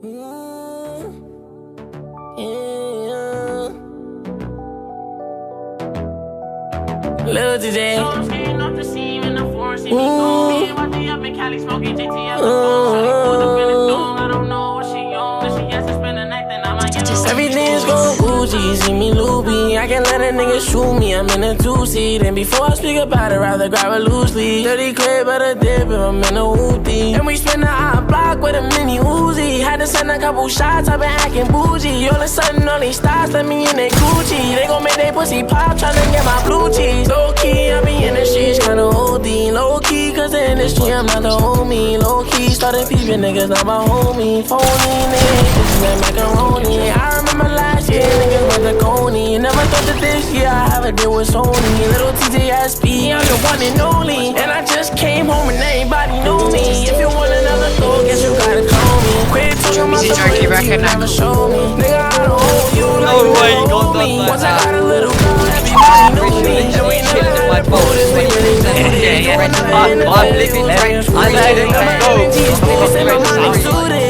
Lil DJ. Everything's going Gucci, see me loopy. I can't let a nigga shoot me, I'm in a two-seat. And before I speak about it, rather grab a loosely. 30 clip at a dip if I'm in a hoopty. And we spin the hot block with a mini Uzi. Had to send a couple shots, I've been acting bougie. All of a sudden, all these stars let me in their Gucci. They gon' make they pussy pop, tryna get my blue cheese. Low-key, I be in the streets, kinda OD. Low-key, cause the industry, I'm not the homie. Low-key, started peeping niggas, not my homie. Phony niggas, bitches like macaroni. I remember last year, niggas went to Coney. Never thought that this year I have a deal with Sony. Little TJSP, I'm the one and only. And I just came home and everybody know me. If you want another go, guess you gotta call me. Quit talking about the way you never show me. Nigga, I don't hold you like you never hold me. Once I got a little girl, everybody knew me. And we never had to do this, we really do this. I'm living right, I'm letting them go.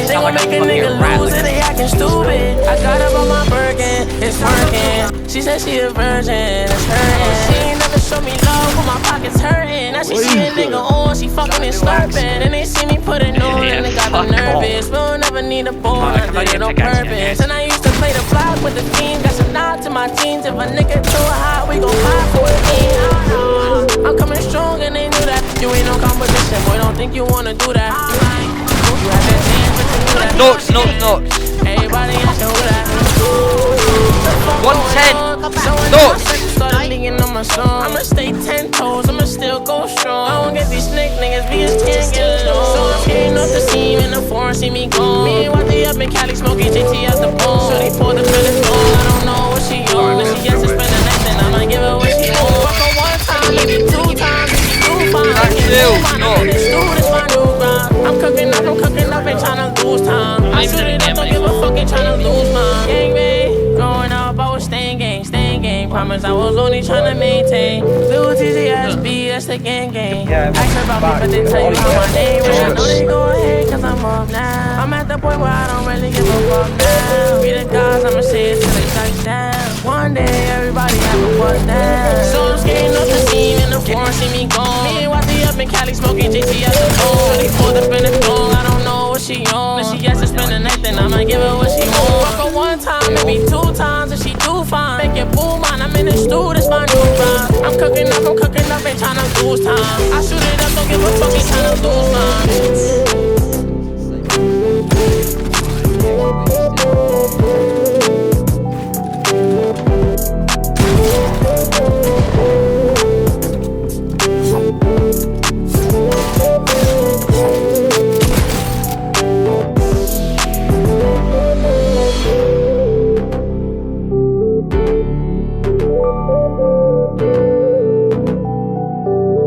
They gon' make a nigga lose it, they acting stupid. I got up on my Birkin, it's working. She said she a virgin, it's hurting. She ain't never show me love when my pockets hurting. Now she see a nigga on, she fucking and slurping. And they see me put it on and they got them nervous. We'll never need a ball, I did it on purpose. And I used to play the block with the fiend. Got some nod to my teams. If a nigga too hot, we gon' fight for it. I'm coming strong and they knew that. You ain't no competition, boy, don't think you wanna do that. You had that chance, but you knew that. No. Everybody has to do that. 110. I'ma stay 10 toes, I'ma still go strong. I don't get these slick niggas, because 10 get along. So I'm skating off the scene in the foreign, see me gone. Me and Watty up in Cali, smoking JT out the bone. So they pour the feelings on, I don't know what she on. If she gets to spend the night, then I might give her what she want. Fuck her one time, maybe 2 times, if she do fine. I can do fine, I'm in this dude, it's my new grind. I'm cooking up, ain't tryna lose time. I shoot it up, don't give a fuck, ain't tryna lose mine. Gang bang, growing up, I was staying gang. Promise I was only tryna maintain. Lil TJSB, that's the gang. Ask about me, but they tell you how my name is. I know they go ahead, cause I'm up now. I'm at the point where I don't really give a fuck now. Be the guys, I'ma say it till they touch down. One day, everybody have a bust down. So I'm skating off the scene in the foreign, see me gone. Me and Watty up in Cali, smoking JT at the phone. So they pulled up in the phone, I don't know what she on. If she has to spend the night, then I might give her what she want. Fuck her 1 time, maybe 2 times, if she do fine. Make it boom, man, I'm in the stew, that's my new grind. I'm cooking up, ain't tryna lose time. I shoot it up, don't give a fuck, ain't tryna lose mine.